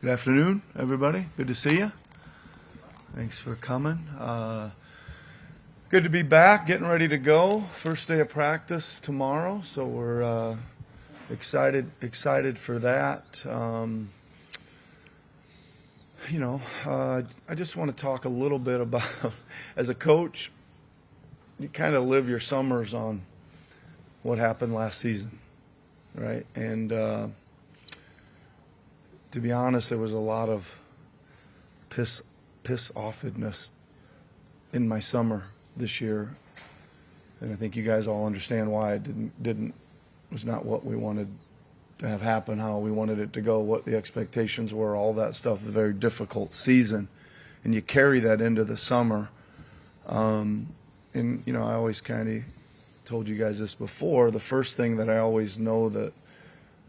Good afternoon, everybody. Good to see you. Thanks for coming. Good to be back, getting ready to go. First day of practice tomorrow, so we're excited for that. I just want to talk a little bit about, as a coach, you kind of live your summers on what happened last season, right? And to be honest, there was a lot of piss offedness in my summer this year, and I think you guys all understand why it was not what we wanted to have happen, how we wanted it to go, what the expectations were, all that stuff. A very difficult season, and you carry that into the summer. And I always kind of told you guys this before. The first thing that I always know that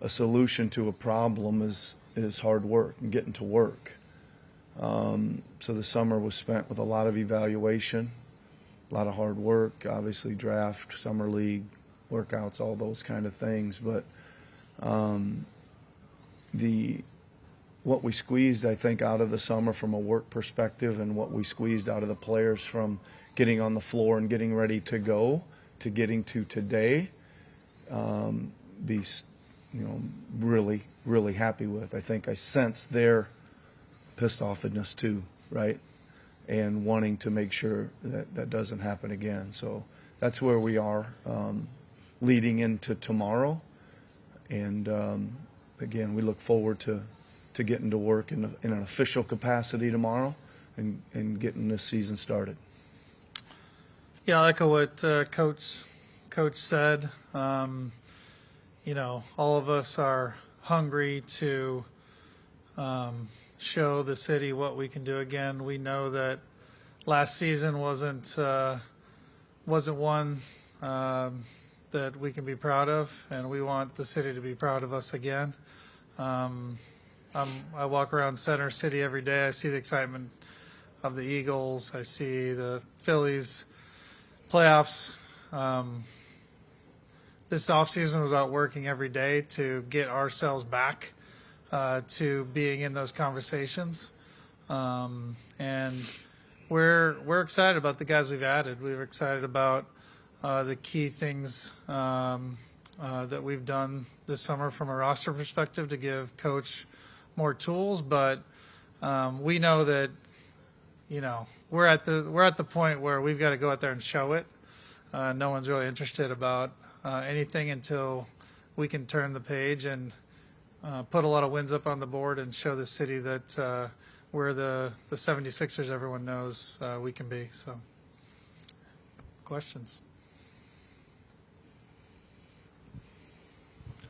a solution to a problem is hard work and getting to work. So the summer was spent with a lot of evaluation, a lot of hard work, obviously draft, summer league, workouts, all those kind of things. But what we squeezed, I think, out of the summer from a work perspective, and what we squeezed out of the players from getting on the floor and getting ready to go to getting to today, really, really happy with. I think I sense their pissed offedness too, right? And wanting to make sure that doesn't happen again. So that's where we are leading into tomorrow. And again, we look forward to getting to work in an official capacity tomorrow and getting this season started. Yeah, I echo what Coach said. All of us are hungry to show the city what we can do again. We know that last season wasn't one that we can be proud of, and we want the city to be proud of us again. I walk around Center City every day. I see the excitement of the Eagles. I see the Phillies playoffs. This offseason was about working every day to get ourselves back to being in those conversations. And we're excited about the guys we've added. We're excited about the key things that we've done this summer from a roster perspective to give Coach more tools. But we know that we're at the point where we've got to go out there and show it. No one's really interested about anything until we can turn the page and put a lot of wins up on the board and show the city that we're the 76ers everyone knows we can be. So, questions?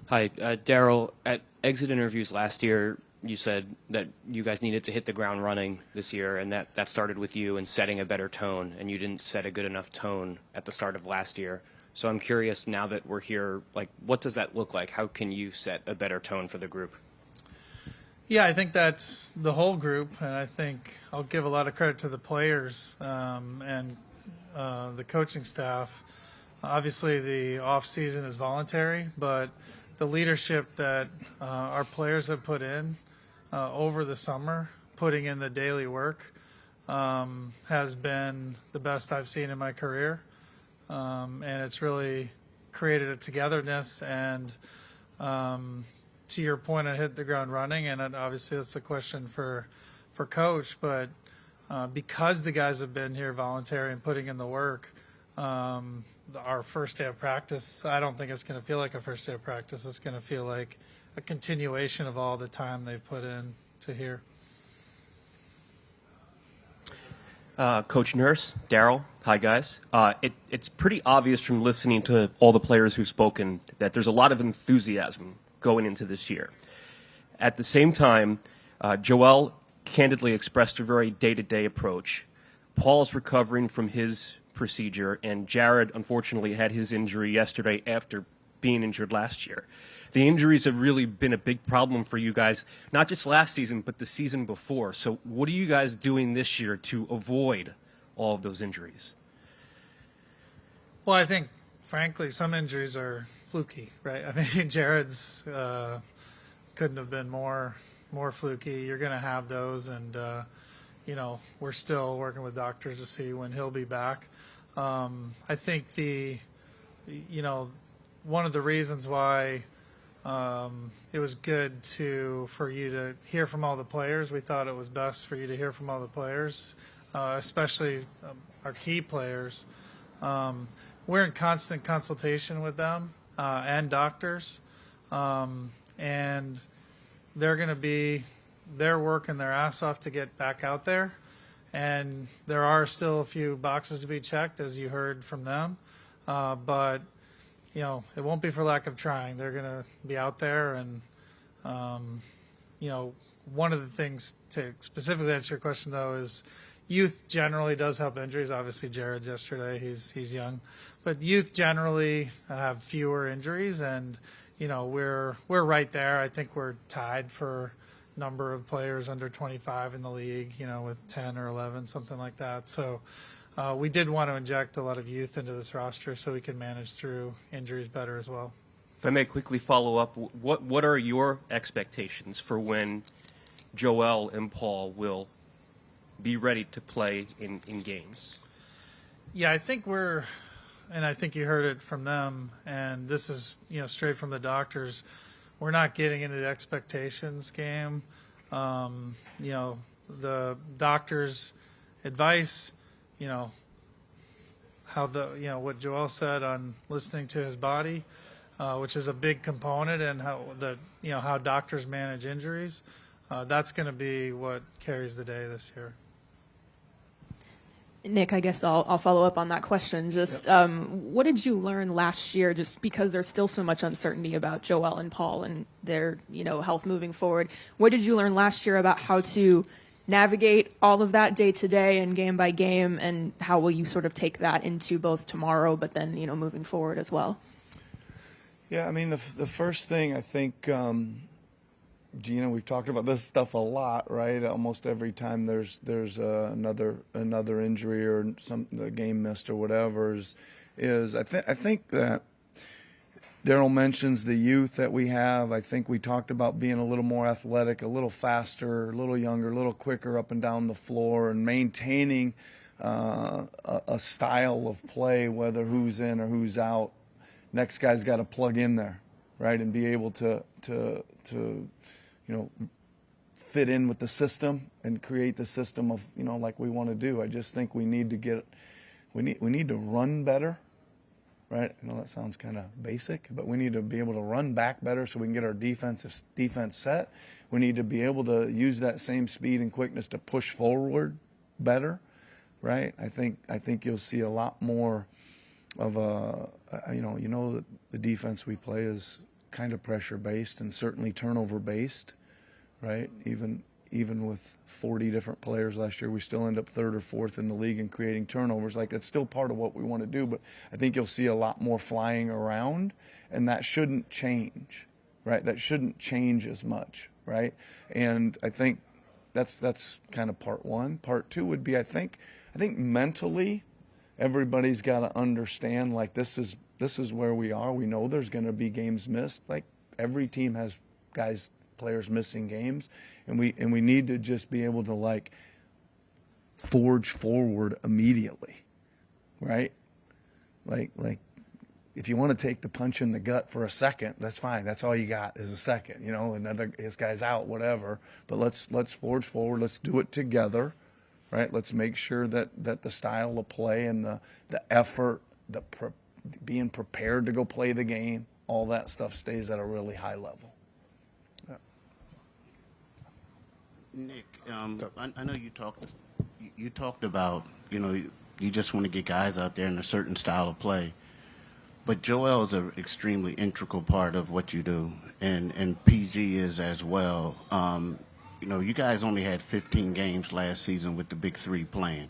Hi, Daryl. At exit interviews last year, you said that you guys needed to hit the ground running this year, and that started with you and setting a better tone, and you didn't set a good enough tone at the start of last year. So I'm curious, now that we're here, what does that look like? How can you set a better tone for the group? Yeah, I think that's the whole group, and I think I'll give a lot of credit to the players and the coaching staff. Obviously, the off season is voluntary, but the leadership that our players have put in over the summer, putting in the daily work, has been the best I've seen in my career. And it's really created a togetherness. And to your point, I hit the ground running, and obviously that's a question for Coach. But because the guys have been here voluntary and putting in the work, our first day of practice, I don't think it's going to feel like a first day of practice. It's going to feel like a continuation of all the time they've put in to here. Coach Nurse, Daryl, hi guys. It's pretty obvious from listening to all the players who've spoken that there's a lot of enthusiasm going into this year. At the same time, Joel candidly expressed a very day-to-day approach. Paul's recovering from his procedure, and Jared unfortunately had his injury yesterday after being injured last year. The injuries have really been a big problem for you guys, not just last season, but the season before. So what are you guys doing this year to avoid all of those injuries? Well, I think, frankly, some injuries are fluky, right? I mean, Jared's couldn't have been more more fluky. You're going to have those, and we're still working with doctors to see when he'll be back. I think one of the reasons why it was good for you to hear from all the players. We thought it was best for you to hear from all the players, especially our key players. We're in constant consultation with them and doctors, and they're working their ass off to get back out there. And there are still a few boxes to be checked, as you heard from them, but it won't be for lack of trying. They're going to be out there, and one of the things to specifically answer your question though is youth generally does help injuries. Obviously, Jared's yesterday; he's young, but youth generally have fewer injuries, and we're right there. I think we're tied for number of players under 25 in the league, with 10 or 11, something like that. So we did want to inject a lot of youth into this roster so we can manage through injuries better as well. If I may quickly follow up, what are your expectations for when Joel and Paul will be ready to play in games? Yeah, I think and I think you heard it from them, and this is straight from the doctors. We're not getting into the expectations game. The doctor's advice, what Joel said on listening to his body, which is a big component, and how doctors manage injuries. That's going to be what carries the day this year. Nick, I guess I'll follow up on that question. Just what did you learn last year, just because there's still so much uncertainty about Joel and Paul and their health moving forward? What did you learn last year about how to navigate all of that day to day and game by game, and how will you sort of take that into both tomorrow but then moving forward as well? Yeah, I mean, the first thing I think, Gina, we've talked about this stuff a lot, right? Almost every time there's another injury or the game missed or whatever is I think that Daryl mentions the youth that we have. I think we talked about being a little more athletic, a little faster, a little younger, a little quicker up and down the floor, and maintaining a style of play, whether who's in or who's out. Next guy's got to plug in there, right, and be able to fit in with the system and create the system of like we want to do. I just think we need to run better, right? I know that sounds kind of basic, but we need to be able to run back better so we can get our defense set. We need to be able to use that same speed and quickness to push forward better, right? I think you'll see a lot more of that the defense we play is kind of pressure based and certainly turnover based, right? Even with 40 different players last year, we still end up third or fourth in the league in creating turnovers. Like, it's still part of what we want to do, but I think you'll see a lot more flying around, and that shouldn't change, right? That shouldn't change as much, right? And I think that's kind of part one. Part two would be I think mentally everybody's got to understand, like, this is where we are. We know there's going to be games missed. Like, every team has players missing games, and we need to just be able to, like, forge forward immediately, right? Like if you want to take the punch in the gut for a second, that's fine. That's all you got is a second, this guy's out, whatever. But let's forge forward. Let's do it together, right? Let's make sure that the style of play and the effort, being prepared to go play the game, all that stuff stays at a really high level. Yeah. Nick, I know you talked about, you just want to get guys out there in a certain style of play. But Joel is an extremely integral part of what you do, and PG is as well. You guys only had 15 games last season with the big three playing.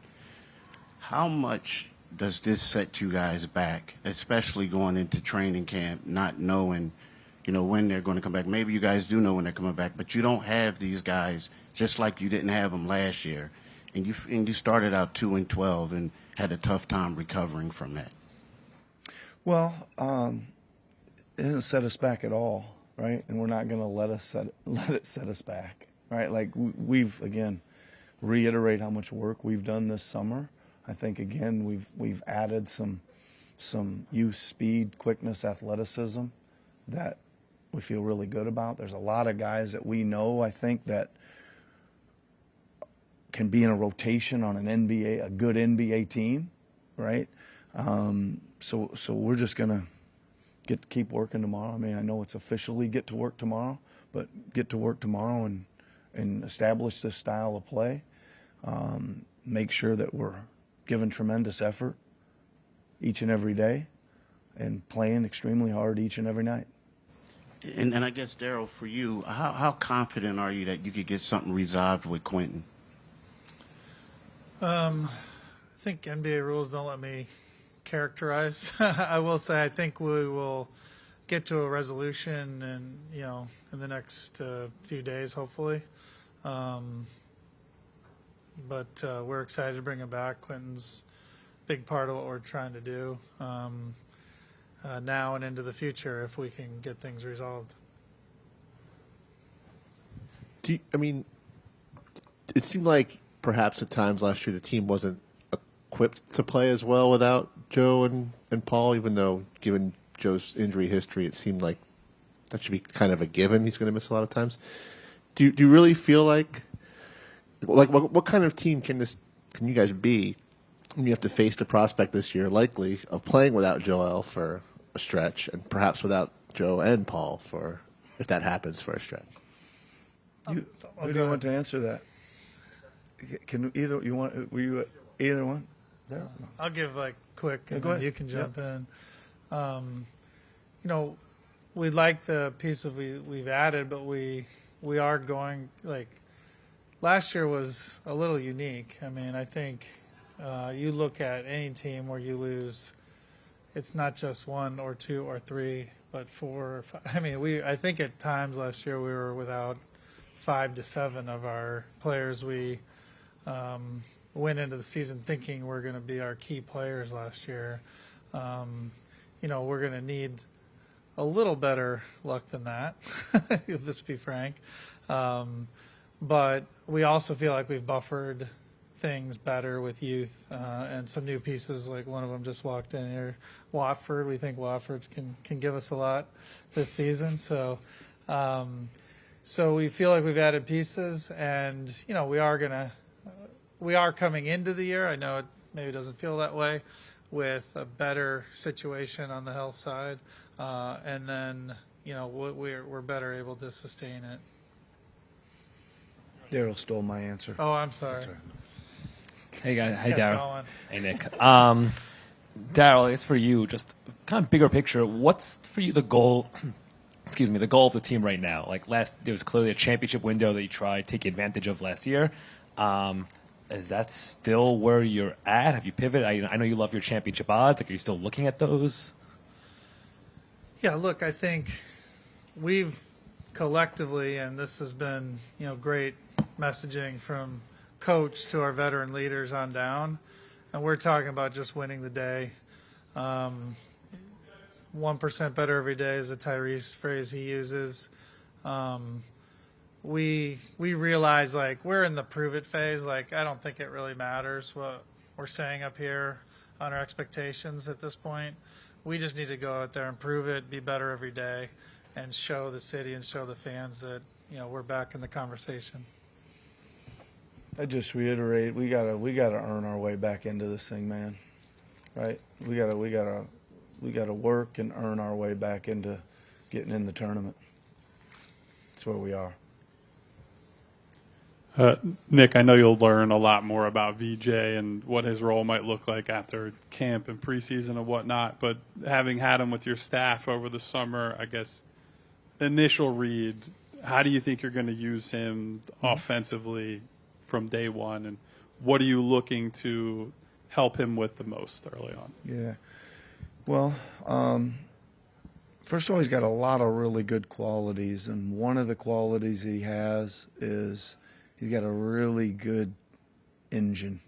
How much does this set you guys back, especially going into training camp, not knowing, when they're going to come back? Maybe you guys do know when they're coming back, but you don't have these guys just like you didn't have them last year, and you started out 2-12 and had a tough time recovering from that. Well, it doesn't set us back at all, right? And we're not going to let it set us back, right? Like we've again reiterate how much work we've done this summer. I think again we've added some youth speed, quickness, athleticism that we feel really good about. There's a lot of guys that we know, I think, that can be in a rotation on a good NBA team, right? So we're just gonna keep working tomorrow. I mean, I know it's officially get to work tomorrow, but get to work tomorrow and establish this style of play. Make sure that we're giving tremendous effort each and every day and playing extremely hard each and every night. And I guess, Daryl, for you, how confident are you that you could get something resolved with Quentin? I think NBA rules don't let me characterize. I will say I think we will get to a resolution in the next few days, hopefully. But we're excited to bring him back. Quentin's a big part of what we're trying to do now and into the future if we can get things resolved. It seemed like perhaps at times last year the team wasn't equipped to play as well without Joe and Paul, even though given Joe's injury history, it seemed like that should be kind of a given. He's going to miss a lot of times. Do you really feel like what kind of team can you guys be when you have to face the prospect this year, likely, of playing without Joel for a stretch and perhaps without Joe and Paul if that happens for a stretch? Who do you want to answer that? Can either were you either one? There? No. I'll give quick, and go then ahead. you can jump in. We like the piece of we've added, but we are going last year was a little unique. I mean, I think you look at any team where you lose, it's not just one or two or three, but 4 or 5. I mean, I think at times last year we were without 5 to 7 of our players. We went into the season thinking we're going to be our key players last year. We're going to need a little better luck than that, let's be frank. But we also feel like we've buffered things better with youth and some new pieces. Like one of them just walked in here, Watford. We think Watford can give us a lot this season. So we feel like we've added pieces, and we are coming into the year. I know it maybe doesn't feel that way, with a better situation on the health side, and then we're better able to sustain it. Daryl stole my answer. Oh, I'm sorry. That's right. Hey guys, Just hi kept Daryl. going. Hey Nick. Daryl, it's for you. Just kind of bigger picture. What's for you the goal? Excuse me, the goal of the team right now. There was clearly a championship window that you tried to take advantage of last year. Is that still where you're at? Have you pivoted? I know you love your championship odds. Are you still looking at those? Yeah, look, I think we've collectively, and this has been great messaging from coach to our veteran leaders on down, and we're talking about just winning the day. 1% better every day is a Tyrese phrase he uses. We realize we're in the prove it phase. I don't think it really matters what we're saying up here on our expectations at this point. We just need to go out there and prove it, be better every day, and show the city and show the fans that we're back in the conversation. I just reiterate, we gotta earn our way back into this thing, man. Right? We gotta work and earn our way back into getting in the tournament. That's where we are. Nick, I know you'll learn a lot more about VJ and what his role might look like after camp and preseason and whatnot, but having had him with your staff over the summer, I guess, initial read, how do you think you're going to use him offensively from day one, and what are you looking to help him with the most early on? Yeah. Well, first of all, he's got a lot of really good qualities, and one of the qualities he has is he's got a really good engine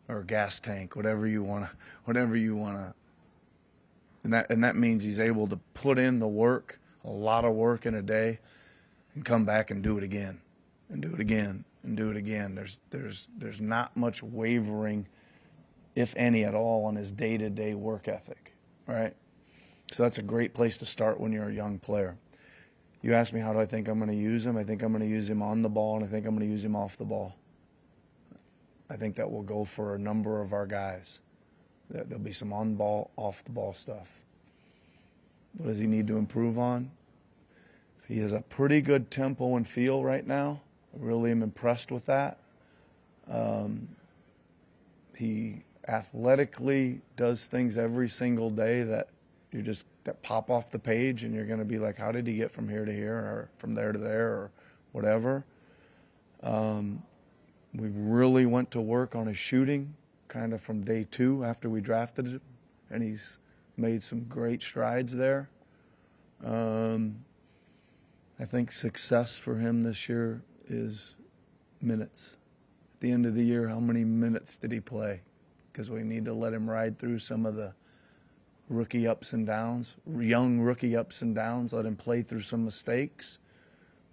or gas tank, whatever you want to. And that means he's able to put in the work, a lot of work in a day, and come back and do it again, and do it again and do it again. There's not much wavering, if any at all, on his day-to-day work ethic, right? So that's a great place to start when you're a young player. You ask me how do I think I'm going to use him. I think I'm going to use him on the ball, and I think I'm going to use him off the ball. I think that will go for a number of our guys. There'll be some on-ball, off-the-ball stuff. What does he need to improve on? He has a pretty good tempo and feel right now. I really am impressed with that. He athletically does things every single day that pop off the page, and you're going to be like, how did he get from here to here, or from there to there, or whatever. We really went to work on his shooting kind of from day 2 after we drafted him, and he's made some great strides there. I think success for him this year is minutes. At the end of the year, how many minutes did he play? Because we need to let him ride through some of the rookie ups and downs, young rookie ups and downs, let him play through some mistakes.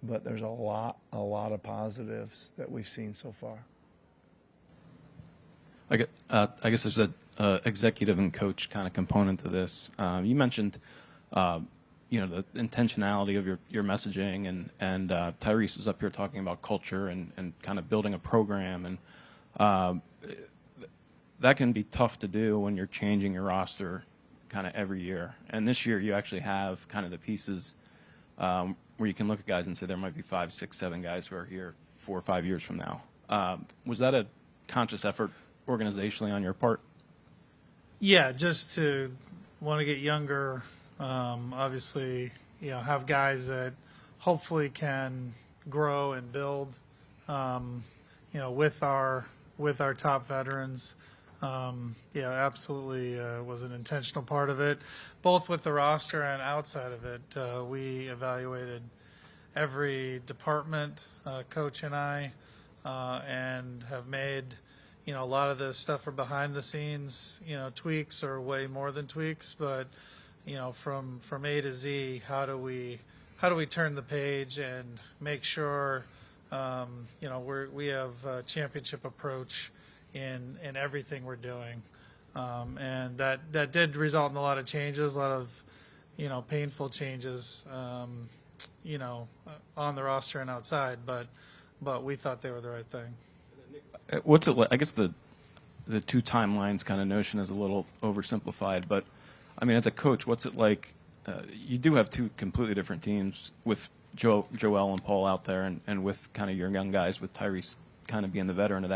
But there's a lot of positives that we've seen so far. I guess there's a executive and coach kind of component to this. You mentioned, the intentionality of your messaging, and Tyrese was up here talking about culture and kind of building a program, and that can be tough to do when you're changing your roster kind of every year. And this year you actually have kind of the pieces where you can look at guys and say there might be 5, 6, 7 guys who are here 4 or 5 years from now. Was that a conscious effort organizationally on your part? Yeah, just to want to get younger. Obviously, have guys that hopefully can grow and build. With our top veterans. Absolutely was an intentional part of it, both with the roster and outside of it. We evaluated every department, coach and I, and have made, a lot of the stuff are behind the scenes, tweaks or way more than tweaks, but, from A to Z, how do we turn the page and make sure, we have a championship approach in everything we're doing, and that did result in a lot of changes, a lot of painful changes, on the roster and outside, but we thought they were the right thing. What's it like? I guess the 2 timelines kind of notion is a little oversimplified, but I mean, as a coach, what's it like? You do have 2 completely different teams with Joel and Paul out there, and with kind of your young guys, with Tyrese kind of being the veteran of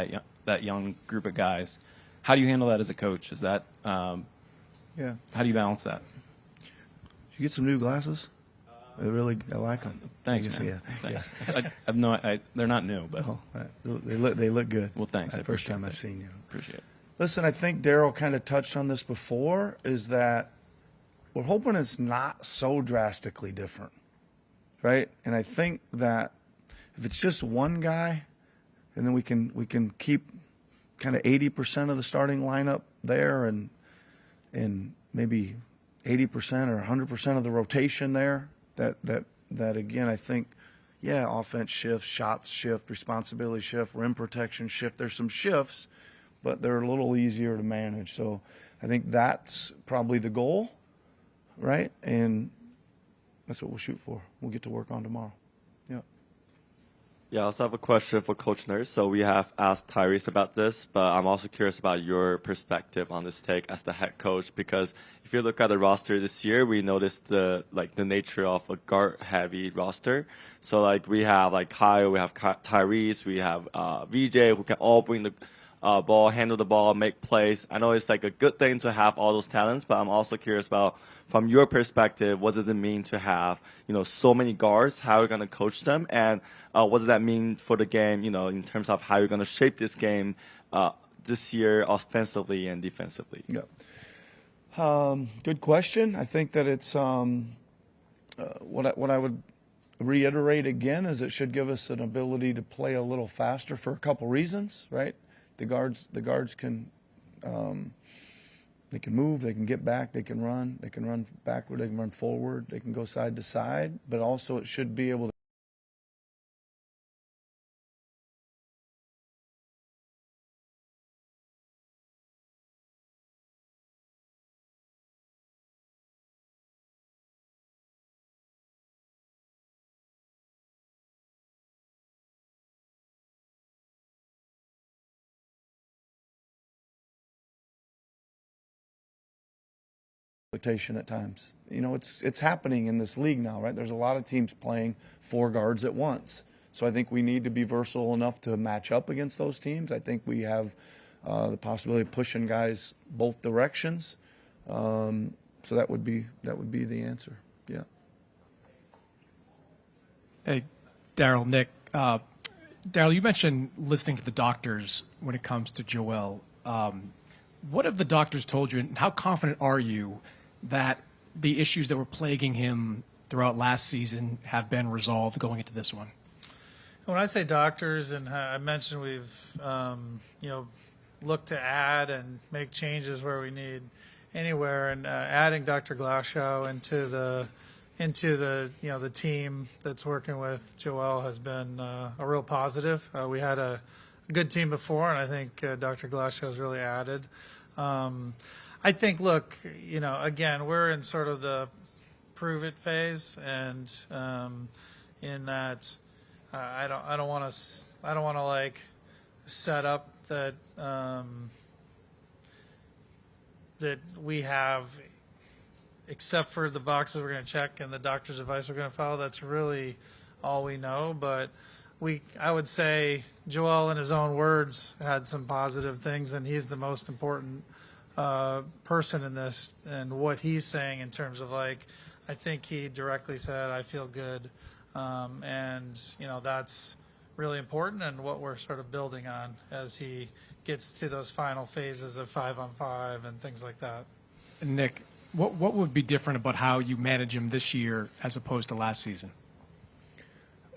that young group of guys. How do you handle that as a coach? Is that How do you balance that? Did you get some new glasses? I like them. Thanks, man. Yeah, Thanks. They're not new, but they look good. Well, thanks. The first time I've seen you. Appreciate it. Listen, I think Daryl kind of touched on this before, is that we're hoping it's not so drastically different, right? And I think that if it's just one guy, and then we can keep kind of 80% of the starting lineup there, and maybe 80% or 100% of the rotation there. That again, I think, offense shift, shots shift, responsibility shift, rim protection shift. There's some shifts, but they're a little easier to manage. So I think that's probably the goal, right? And that's what we'll shoot for. We'll get to work on tomorrow. Yeah. Yeah, I also have a question for Coach Nurse. So we have asked Tyrese about this, but I'm also curious about your perspective on this take as the head coach, because if you look at the roster this year, we noticed the nature of a guard-heavy roster. So we have Kyle, we have Tyrese, we have VJ, who can all bring the ball, handle the ball, make plays. I know it's a good thing to have all those talents, but I'm also curious about, from your perspective, what does it mean to have so many guards? How are you going to coach them, and what does that mean for the game? In terms of how you're going to shape this game this year, offensively and defensively. Yeah. Good question. I think that it's what I would reiterate again is it should give us an ability to play a little faster for a couple reasons, right? The guards can they can move, they can get back, they can run backward, they can run forward, they can go side to side, but also it should be able to exploitation at times. You know, it's happening in this league now, right? There's a lot of teams playing 4 guards at once. So I think we need to be versatile enough to match up against those teams. I think we have the possibility of pushing guys both directions. So that would be the answer. Yeah. Hey, Daryl, Nick. Daryl, you mentioned listening to the doctors when it comes to Joel. What have the doctors told you, and how confident are you that the issues that were plaguing him throughout last season have been resolved going into this one? When I say doctors, and I mentioned we've looked to add and make changes where we need anywhere, and adding Dr. Glashow into the the team that's working with Joel has been a real positive. We had a good team before, and I think Dr. Glashow has really added. I think, look, again, we're in sort of the prove it phase, and in that I don't want to like set up that that we have, except for the boxes we're going to check and the doctor's advice we're going to follow. That's really all we know. But I would say Joel, in his own words, had some positive things, and he's the most important person in this. And what he's saying in terms of, like, I think he directly said, "I feel good," and that's really important, and what we're sort of building on as he gets to those final phases of 5-on-5 and things like that. Nick, what would be different about how you manage him this year as opposed to last season?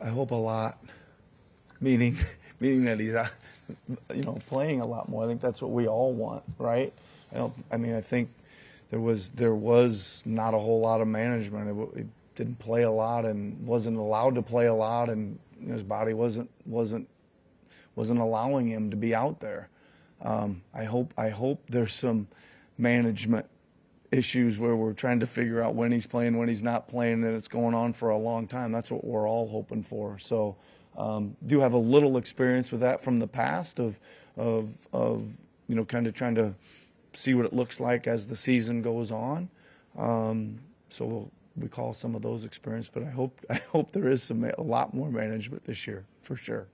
I hope a lot, meaning that he's playing a lot more. I think that's what we all want, right? I think there was not a whole lot of management. He didn't play a lot and wasn't allowed to play a lot, and his body wasn't allowing him to be out there. I hope there's some management issues where we're trying to figure out when he's playing, when he's not playing, and it's going on for a long time. That's what we're all hoping for. So do have a little experience with that from the past of kind of trying to see what it looks like as the season goes on. So we'll recall some of those experiences, but I hope there is a lot more management this year for sure.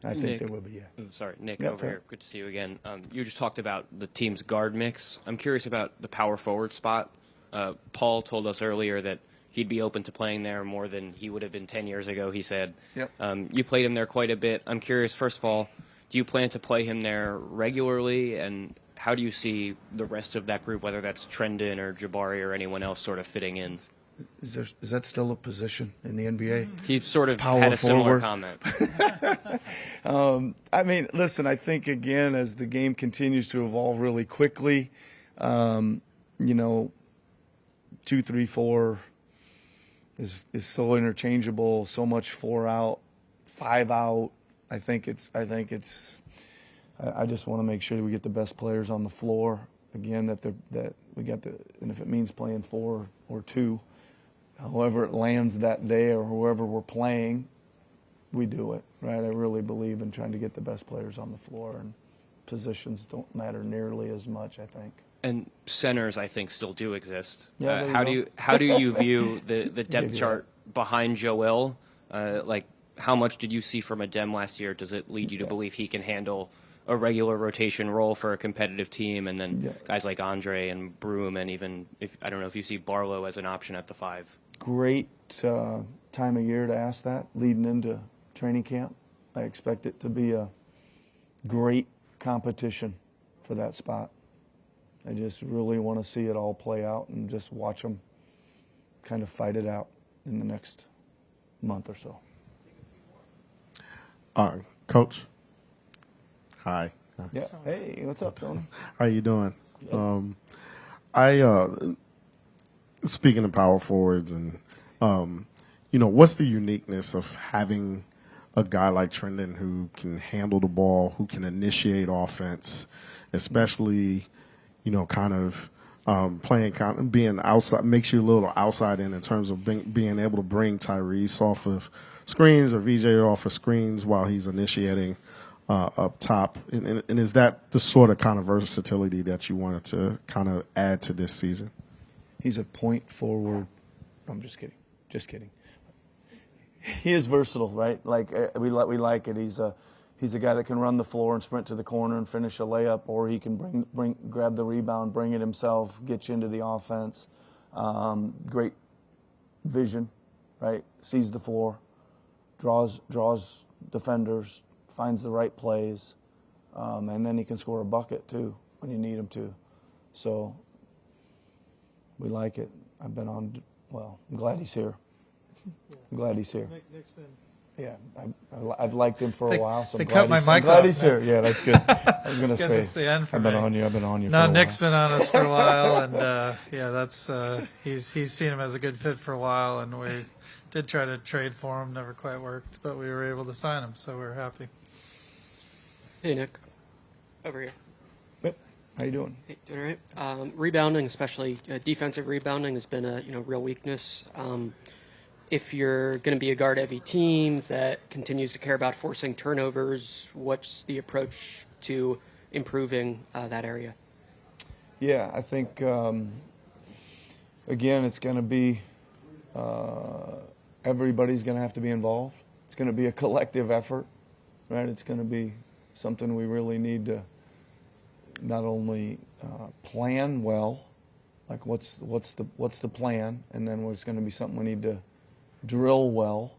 I think Nick, there will be, yeah. Oh, sorry, Nick, Yeah, over sorry. here. Good to see you again. You just talked about the team's guard mix. I'm curious about the power forward spot. Paul told us earlier that he'd be open to playing there more than he would have been 10 years ago, he said. Yep. You played him there quite a bit. I'm curious, first of all, do you plan to play him there regularly? And how do you see the rest of that group, whether that's Trendon or Jabari or anyone else, sort of fitting in? Is that still a position in the NBA? He sort of Power had a similar forward. comment. Listen, I think, again, as the game continues to evolve really quickly, 2, 3, 4 is so interchangeable, so much 4 out, 5 out. I just want to make sure that we get the best players on the floor. Again, that we got and if it means playing 4 or 2, however it lands that day or whoever we're playing, we do it, right? I really believe in trying to get the best players on the floor, and positions don't matter nearly as much, I think. And centers, I think, still do exist. Yeah, How do you view the Give depth you chart behind Joel? How much did you see from Adem last year? Does it lead you to believe he can handle a regular rotation role for a competitive team? And then guys like Andre and Broom, and even I don't know if you see Barlow as an option at the 5. Great time of year to ask that, leading into training camp. I expect it to be a great competition for that spot. I just really want to see it all play out and just watch them kind of fight it out in the next month or so. Coach. Hi. Yeah. Hey, what's up, Tony? How you doing? Speaking of power forwards, and what's the uniqueness of having a guy like Trendon who can handle the ball, who can initiate offense, especially being outside, makes you a little outside in terms of being able to bring Tyrese off of screens or VJ off of screens while he's initiating up top. And is that the sort of kind of versatility that you wanted to kind of add to this season? He's a point forward. I'm just kidding. Just kidding. He is versatile, right? Like we like it. He's a guy that can run the floor and sprint to the corner and finish a layup, or he can grab the rebound, bring it himself, get you into the offense. Great vision, right? Sees the floor, draws defenders, finds the right plays, and then he can score a bucket too when you need him to. So we like it. I'm glad he's here. I'm glad he's here. Yeah, I've liked him for a while, so they I'm cut glad, my I'm mic glad off, he's man. here. Yeah, that's good. I was going to Guess say, it's the end for I've been me. on you. I've been on you No, for a Nick's while. been on us for a while, and yeah, that's he's seen him as a good fit for a while, and we did try to trade for him, never quite worked, but we were able to sign him, so we're happy. Hey, Nick. Over here. Yep. How you doing? Hey, doing all right? Rebounding, especially defensive rebounding, has been a real weakness. If you're going to be a guard-heavy team that continues to care about forcing turnovers, what's the approach to improving that area? Yeah, I think, again, it's going to be everybody's going to have to be involved. It's going to be a collective effort, right? It's going to be something we really need to not only plan well, like what's the plan, and then it's going to be something we need to drill well,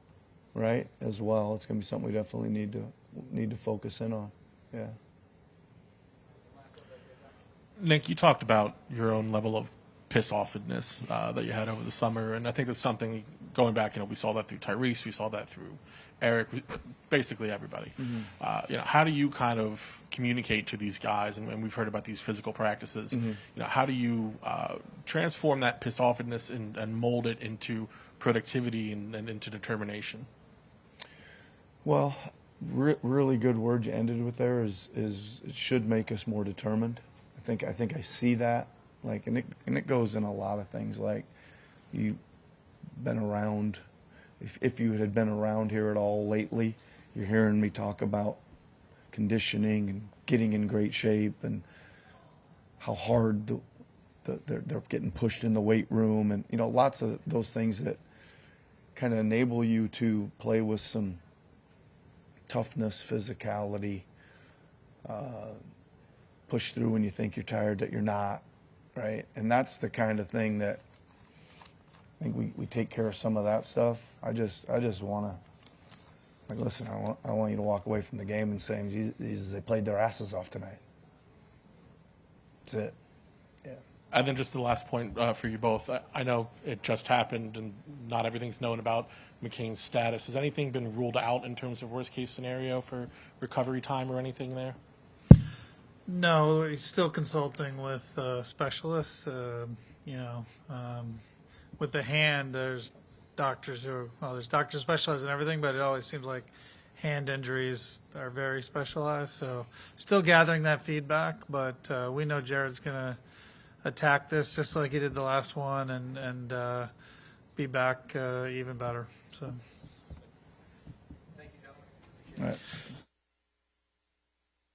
right? As well, it's going to be something we definitely need to focus in on. Yeah. Nick, you talked about your own level of piss-offedness that you had over the summer, and I think that's something, going back, we saw that through Tyrese, we saw that through Eric, basically everybody. Mm-hmm. How do you kind of communicate to these guys, and we've heard about these physical practices, mm-hmm. How do you transform that piss-offedness and mold it into productivity and into determination? Well, really good word you ended with there is it should make us more determined. I think I see that, like, and it goes in a lot of things. Like, you've been around, if you had been around here at all lately, you're hearing me talk about conditioning and getting in great shape and how hard they're getting pushed in the weight room, and lots of those things that kind of enable you to play with some toughness, physicality, push through when you think you're tired that you're not, right? And that's the kind of thing that I think we take care of some of that stuff. I just want to, like, listen, I want you to walk away from the game and saying, Jesus, they played their asses off tonight. That's it. Yeah. And then just the last point for you both. I know it just happened and not everything's known about McCain's status. Has anything been ruled out in terms of worst-case scenario for recovery time or anything there? No, we're still consulting with specialists. With the hand, there's doctors there's doctors specialized in everything, but it always seems like hand injuries are very specialized. So still gathering that feedback, but we know Jared's going to attack this just like he did the last one and be back even better. So. All right.